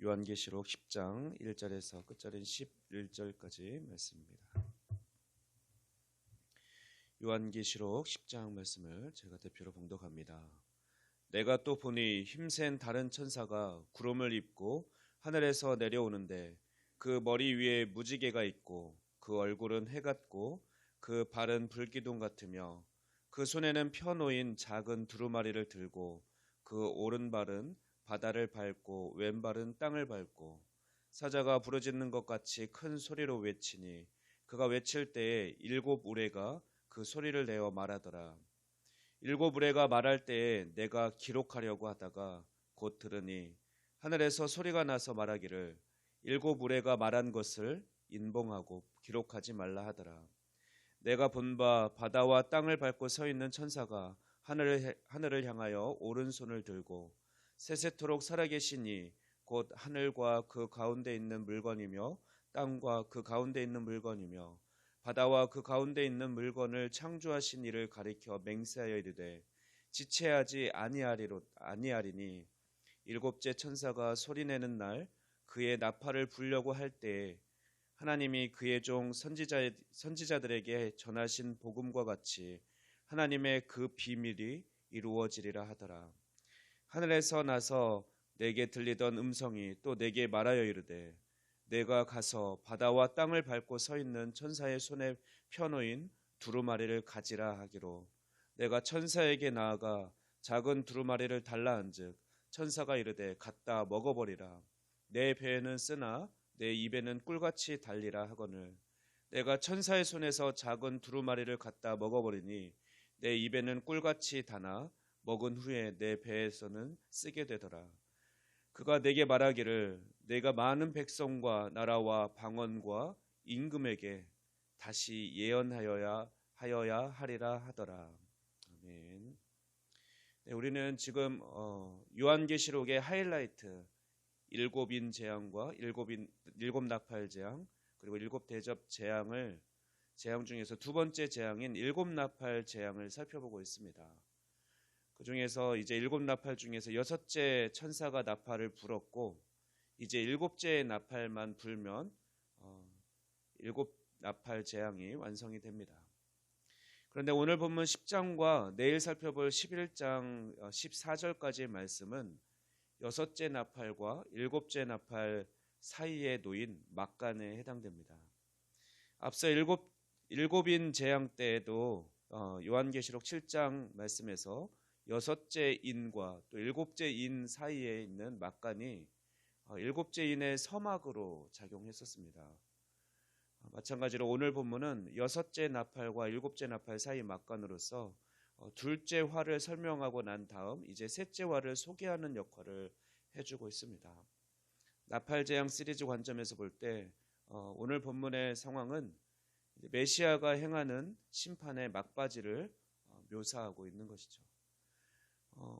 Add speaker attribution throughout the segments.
Speaker 1: 요한계시록 10장 1절에서 끝절인 11절까지 말씀입니다. 요한계시록 10장 말씀을 제가 대표로 봉독합니다. 내가 또 보니 힘센 다른 천사가 구름을 입고 하늘에서 내려오는데 그 머리 위에 무지개가 있고 그 얼굴은 해 같고 그 발은 불기둥 같으며 그 손에는 펴놓인 작은 두루마리를 들고 그 오른발은 바다를 밟고 왼발은 땅을 밟고 사자가 부르짖는 것 같이 큰 소리로 외치니 그가 외칠 때에 일곱 우레가 그 소리를 내어 말하더라. 일곱 우레가 말할 때에 내가 기록하려고 하다가 곧 들으니 하늘에서 소리가 나서 말하기를 일곱 우레가 말한 것을 인봉하고 기록하지 말라 하더라. 내가 본 바 바다와 땅을 밟고 서 있는 천사가 하늘을 향하여 오른손을 들고 세세토록 살아계시니 곧 하늘과 그 가운데 있는 물건이며 땅과 그 가운데 있는 물건이며 바다와 그 가운데 있는 물건을 창조하신 이를 가리켜 맹세하여 이르되 지체하지 아니하리니 일곱째 천사가 소리내는 날 그의 나팔을 불려고 할 때에 하나님이 그의 종 선지자들에게 전하신 복음과 같이 하나님의 그 비밀이 이루어지리라 하더라. 하늘에서 나서 내게 들리던 음성이 또 내게 말하여 이르되 내가 가서 바다와 땅을 밟고 서 있는 천사의 손에 펴놓인 두루마리를 가지라 하기로 내가 천사에게 나아가 작은 두루마리를 달라 한즉 천사가 이르되 갖다 먹어버리라. 내 배에는 쓰나 내 입에는 꿀같이 달리라 하거늘 내가 천사의 손에서 작은 두루마리를 갖다 먹어버리니 내 입에는 꿀같이 다나 먹은 후에 내 배에서는 쓰게 되더라. 그가 내게 말하기를 내가 많은 백성과 나라와 방언과 임금에게 다시 예언하여야 하리라 하더라. 아멘. 네, 우리는 지금 요한계시록의 하이라이트 일곱인 재앙과 일곱 나팔 재앙 그리고 일곱 대접 재앙 중에서 두 번째 재앙인 일곱 나팔 재앙을 살펴보고 있습니다. 그 중에서 이제 일곱 나팔 중에서 여섯째 천사가 나팔을 불었고 이제 일곱째 나팔만 불면 일곱 나팔 재앙이 완성이 됩니다. 그런데 오늘 본문 10장과 내일 살펴볼 11장 14절까지의 말씀은 여섯째 나팔과 일곱째 나팔 사이에 놓인 막간에 해당됩니다. 앞서 일곱인 재앙 때에도 요한계시록 7장 말씀에서 여섯째 인과 또 일곱째 인 사이에 있는 막간이 일곱째 인의 서막으로 작용했었습니다. 마찬가지로 오늘 본문은 여섯째 나팔과 일곱째 나팔 사이 막간으로서 둘째 화를 설명하고 난 다음 이제 셋째 화를 소개하는 역할을 해주고 있습니다. 나팔 재앙 시리즈 관점에서 볼 때 오늘 본문의 상황은 메시아가 행하는 심판의 막바지를 묘사하고 있는 것이죠.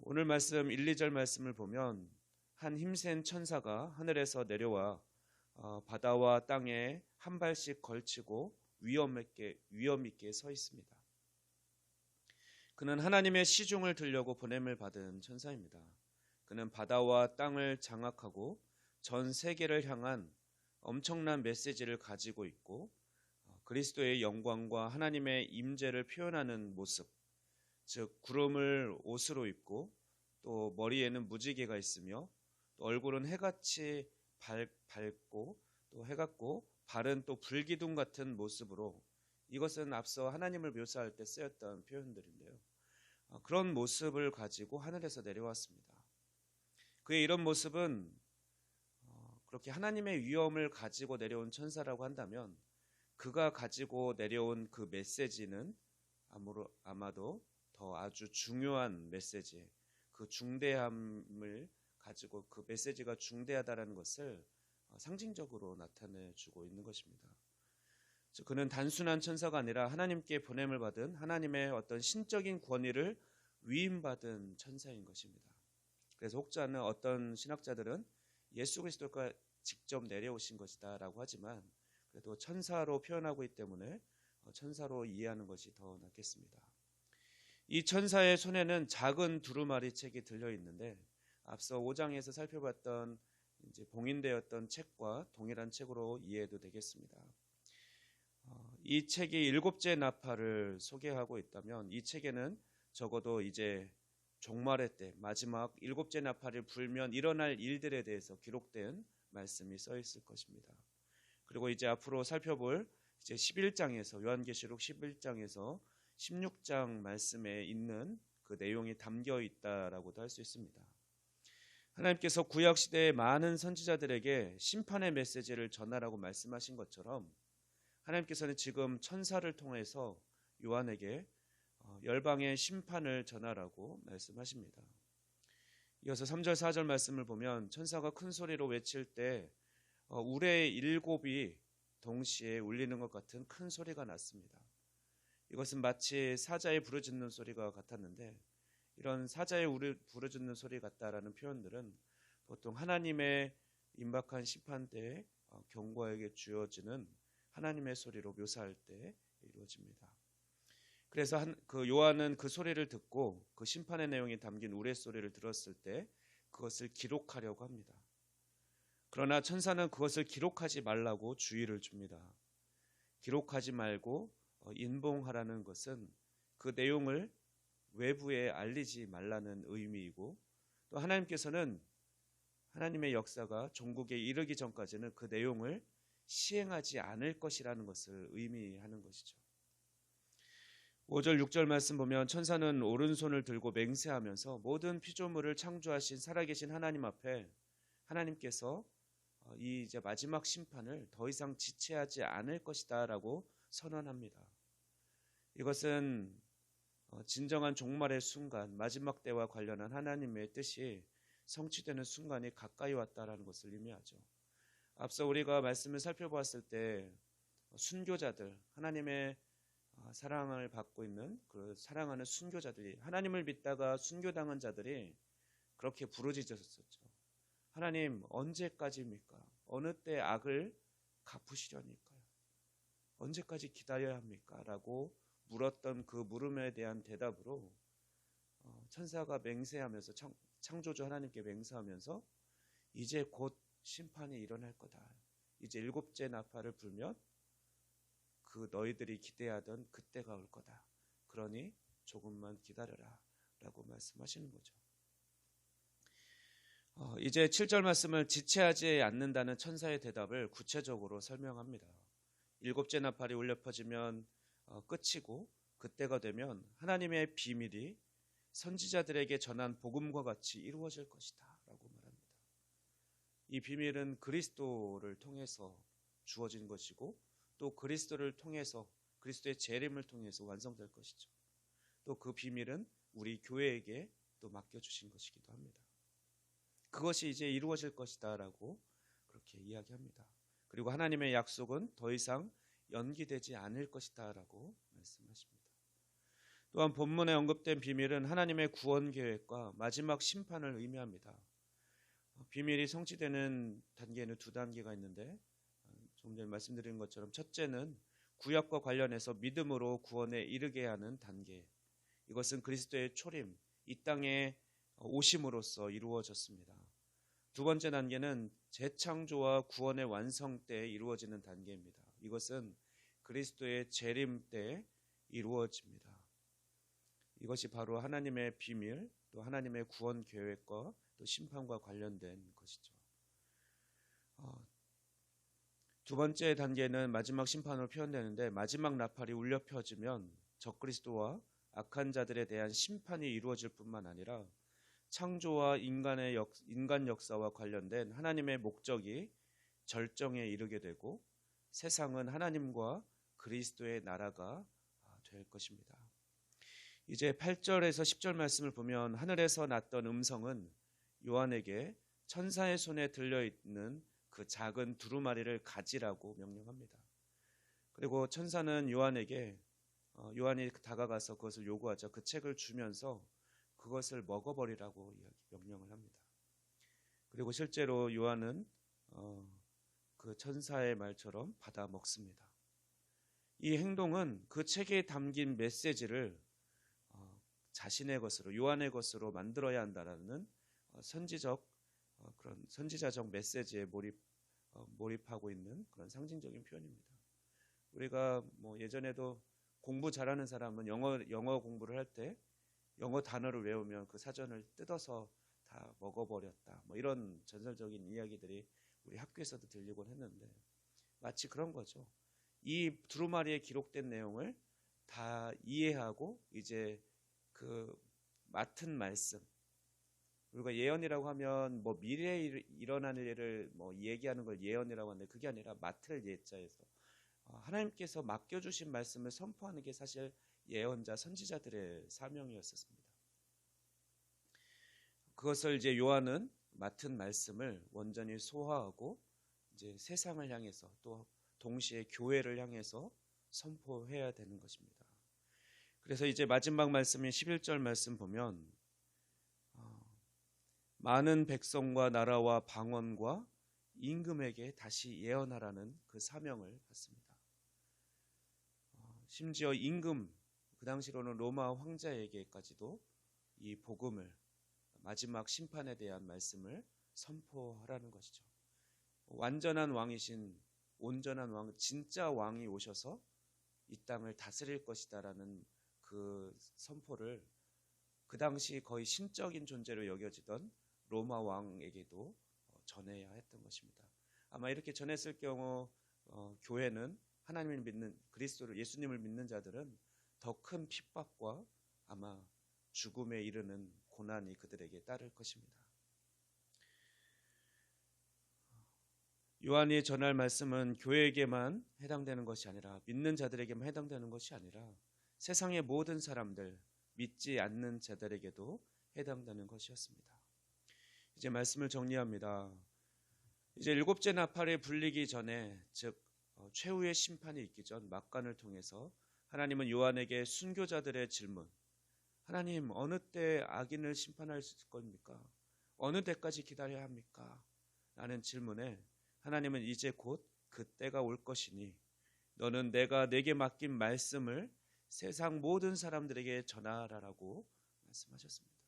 Speaker 1: 오늘 말씀 1, 2절 말씀을 보면 한 힘센 천사가 하늘에서 내려와 바다와 땅에 한 발씩 걸치고 위엄 있게 서 있습니다. 그는 하나님의 시중을 들려고 보냄을 받은 천사입니다. 그는 바다와 땅을 장악하고 전 세계를 향한 엄청난 메시지를 가지고 있고 그리스도의 영광과 하나님의 임재를 표현하는 모습, 즉 구름을 옷으로 입고 또 머리에는 무지개가 있으며 또 얼굴은 해같이 밝고 또 해같고 발은 또 불기둥 같은 모습으로 이것은 앞서 하나님을 묘사할 때 쓰였던 표현들인데요. 그런 모습을 가지고 하늘에서 내려왔습니다. 그의 이런 모습은 그렇게 하나님의 위엄을 가지고 내려온 천사라고 한다면 그가 가지고 내려온 그 메시지는 아마도 더 아주 중요한 메시지, 그 중대함을 가지고 그 메시지가 중대하다는 것을 상징적으로 나타내주고 있는 것입니다. 즉 그는 단순한 천사가 아니라 하나님께 보냄을 받은 하나님의 어떤 신적인 권위를 위임받은 천사인 것입니다. 그래서 혹자는 어떤 신학자들은 예수 그리스도가 직접 내려오신 것이다 라고 하지만 그래도 천사로 표현하고 있기 때문에 천사로 이해하는 것이 더 낫겠습니다. 이 천사의 손에는 작은 두루마리 책이 들려 있는데 앞서 5장에서 살펴봤던 이제 봉인되었던 책과 동일한 책으로 이해해도 되겠습니다. 이 책이 일곱째 나팔을 소개하고 있다면 이 책에는 적어도 이제 종말의 때 마지막 일곱째 나팔을 불면 일어날 일들에 대해서 기록된 말씀이 써 있을 것입니다. 그리고 이제 앞으로 살펴볼 이제 11장에서 요한계시록 11장에서 16장 말씀에 있는 그 내용이 담겨 있다라고도 할 수 있습니다. 하나님께서 구약 시대의 많은 선지자들에게 심판의 메시지를 전하라고 말씀하신 것처럼 하나님께서는 지금 천사를 통해서 요한에게 열방의 심판을 전하라고 말씀하십니다. 이어서 3절 4절 말씀을 보면 천사가 큰 소리로 외칠 때 우레의 일곱이 동시에 울리는 것 같은 큰 소리가 났습니다. 이것은 마치 사자의 부르짖는 소리가 같았는데 이런 사자의 부르짖는 소리 같다라는 표현들은 보통 하나님의 임박한 심판 때에 경고에게 주어지는 하나님의 소리로 묘사할 때 이루어집니다. 그래서 그 요한은 그 소리를 듣고 그 심판의 내용이 담긴 우레소리를 들었을 때 그것을 기록하려고 합니다. 그러나 천사는 그것을 기록하지 말라고 주의를 줍니다. 기록하지 말고 인봉하라는 것은 그 내용을 외부에 알리지 말라는 의미이고 또 하나님께서는 하나님의 역사가 종국에 이르기 전까지는 그 내용을 시행하지 않을 것이라는 것을 의미하는 것이죠. 5절 6절 말씀 보면 천사는 오른손을 들고 맹세하면서 모든 피조물을 창조하신 살아계신 하나님 앞에 하나님께서 이 이제 마지막 심판을 더 이상 지체하지 않을 것이다 라고 선언합니다. 이것은 진정한 종말의 순간 마지막 때와 관련한 하나님의 뜻이 성취되는 순간이 가까이 왔다라는 것을 의미하죠. 앞서 우리가 말씀을 살펴보았을 때 순교자들 하나님의 사랑을 받고 있는 그 사랑하는 순교자들이 하나님을 믿다가 순교당한 자들이 그렇게 부르짖었었죠. 하나님 언제까지입니까? 어느 때 악을 갚으시려니까요? 언제까지 기다려야 합니까? 라고 물었던 그 물음에 대한 대답으로 천사가 맹세하면서 창조주 하나님께 맹세하면서 이제 곧 심판이 일어날 거다. 이제 일곱째 나팔을 불면 그 너희들이 기대하던 그때가 올 거다. 그러니 조금만 기다려라 라고 말씀하시는 거죠. 이제 7절 말씀을 지체하지 않는다는 천사의 대답을 구체적으로 설명합니다. 일곱째 나팔이 울려 퍼지면 끝이고 그때가 되면 하나님의 비밀이 선지자들에게 전한 복음과 같이 이루어질 것이다 라고 말합니다. 이 비밀은 그리스도를 통해서 주어진 것이고 또 그리스도를 통해서 그리스도의 재림을 통해서 완성될 것이죠. 또 그 비밀은 우리 교회에게 또 맡겨주신 것이기도 합니다. 그것이 이제 이루어질 것이다 라고 그렇게 이야기합니다. 그리고 하나님의 약속은 더 이상 연기되지 않을 것이다 라고 말씀하십니다. 또한 본문에 언급된 비밀은 하나님의 구원 계획과 마지막 심판을 의미합니다. 비밀이 성취되는 단계에는 두 단계가 있는데 조금 전에 말씀드린 것처럼 첫째는 구약과 관련해서 믿음으로 구원에 이르게 하는 단계. 이것은 그리스도의 초림, 이 땅에 오심으로써 이루어졌습니다. 두 번째 단계는 재창조와 구원의 완성 때 이루어지는 단계입니다. 이것은 그리스도의 재림 때 이루어집니다. 이것이 바로 하나님의 비밀, 또 하나님의 구원 계획과 또 심판과 관련된 것이죠. 두 번째 단계는 마지막 심판으로 표현되는데 마지막 나팔이 울려 펴지면 적그리스도와 악한 자들에 대한 심판이 이루어질 뿐만 아니라 창조와 인간 역사와 관련된 하나님의 목적이 절정에 이르게 되고 세상은 하나님과 그리스도의 나라가 될 것입니다. 이제 8절에서 10절 말씀을 보면 하늘에서 났던 음성은 요한에게 천사의 손에 들려있는 그 작은 두루마리를 가지라고 명령합니다. 그리고 천사는 요한에게 요한이 다가가서 그것을 요구하자 그 책을 주면서 그것을 먹어버리라고 명령을 합니다. 그리고 실제로 요한은 그 천사의 말처럼 받아 먹습니다. 이 행동은 그 책에 담긴 메시지를 자신의 것으로 요한의 것으로 만들어야 한다라는 선지적 그런 선지자적 메시지에 몰입하고 있는 그런 상징적인 표현입니다. 우리가 뭐 예전에도 공부 잘하는 사람은 영어 공부를 할 때 영어 단어를 외우면 그 사전을 뜯어서 다 먹어버렸다. 뭐 이런 전설적인 이야기들이 우리 학교에서도 들리곤 했는데 마치 그런 거죠. 이 두루마리에 기록된 내용을 다 이해하고 이제 그 맡은 말씀, 우리가 예언이라고 하면 뭐 미래에 일어나는 일을 뭐 얘기하는 걸 예언이라고 하는데 그게 아니라 맡을 예자에서 하나님께서 맡겨주신 말씀을 선포하는 게 사실 예언자 선지자들의 사명이었습니다. 그것을 이제 요한은 맡은 말씀을 온전히 소화하고 이제 세상을 향해서 또 동시에 교회를 향해서 선포해야 되는 것입니다. 그래서 이제 마지막 말씀인 11절 말씀 보면 많은 백성과 나라와 방언과 임금에게 다시 예언하라는 그 사명을 받습니다. 심지어 임금, 그 당시로는 로마 황제에게까지도 이 복음을, 마지막 심판에 대한 말씀을 선포하라는 것이죠. 완전한 왕이신 온전한 왕, 진짜 왕이 오셔서 이 땅을 다스릴 것이다라는 그 선포를 그 당시 거의 신적인 존재로 여겨지던 로마 왕에게도 전해야 했던 것입니다. 아마 이렇게 전했을 경우 교회는 하나님을 믿는 그리스도를 예수님을 믿는 자들은 더 큰 핍박과 아마 죽음에 이르는 고난이 그들에게 따를 것입니다. 요한이 전할 말씀은 교회에게만 해당되는 것이 아니라 믿는 자들에게만 해당되는 것이 아니라 세상의 모든 사람들, 믿지 않는 자들에게도 해당되는 것이었습니다. 이제 말씀을 정리합니다. 이제 일곱째 나팔에 불리기 전에 즉 최후의 심판이 있기 전 막간을 통해서 하나님은 요한에게 순교자들의 질문, 하나님 어느 때 악인을 심판할 수 있을 겁니까? 어느 때까지 기다려야 합니까? 라는 질문에 하나님은 이제 곧 그 때가 올 것이니 너는 내가 내게 맡긴 말씀을 세상 모든 사람들에게 전하라라고 말씀하셨습니다.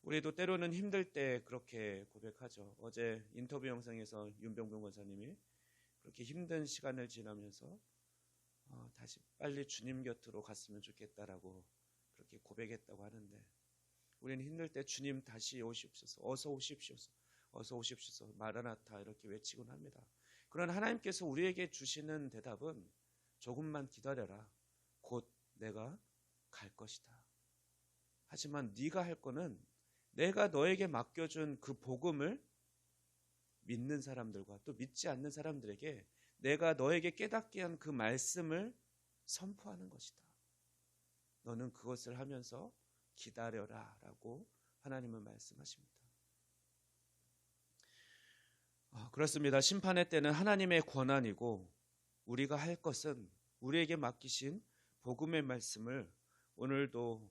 Speaker 1: 우리도 때로는 힘들 때 그렇게 고백하죠. 어제 인터뷰 영상에서 윤병근 권사님이 그렇게 힘든 시간을 지나면서 다시 빨리 주님 곁으로 갔으면 좋겠다라고 그렇게 고백했다고 하는데 우리는 힘들 때 주님 다시 오십시오서, 어서 오십시오서, 어서 오십시오서, 마라나타 이렇게 외치곤 합니다. 그러나 하나님께서 우리에게 주시는 대답은 조금만 기다려라. 곧 내가 갈 것이다. 하지만 네가 할 거는 내가 너에게 맡겨준 그 복음을 믿는 사람들과 또 믿지 않는 사람들에게 내가 너에게 깨닫게 한 그 말씀을 선포하는 것이다. 너는 그것을 하면서 기다려라 라고 하나님은 말씀하십니다. 그렇습니다. 심판의 때는 하나님의 권한이고 우리가 할 것은 우리에게 맡기신 복음의 말씀을 오늘도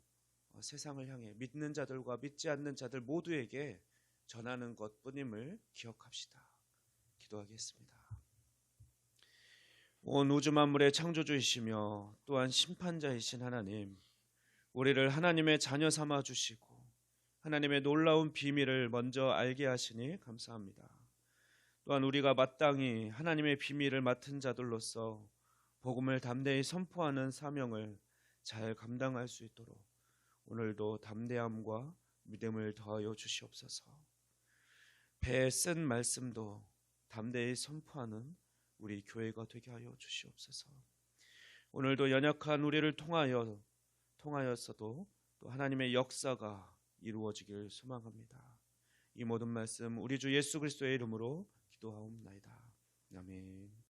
Speaker 1: 세상을 향해 믿는 자들과 믿지 않는 자들 모두에게 전하는 것뿐임을 기억합시다. 기도하겠습니다. 온 우주 만물의 창조주이시며 또한 심판자이신 하나님, 우리를 하나님의 자녀 삼아 주시고 하나님의 놀라운 비밀을 먼저 알게 하시니 감사합니다. 또한 우리가 마땅히 하나님의 비밀을 맡은 자들로서 복음을 담대히 선포하는 사명을 잘 감당할 수 있도록 오늘도 담대함과 믿음을 더하여 주시옵소서. 배에 쓴 말씀도 담대히 선포하는 우리 교회가 되게 하여 주시옵소서. 오늘도 연약한 우리를 통하여서도 또 하나님의 역사가 이루어지길 소망합니다. 이 모든 말씀 우리 주 예수 그리스도의 이름으로 기도하옵나이다. 아멘.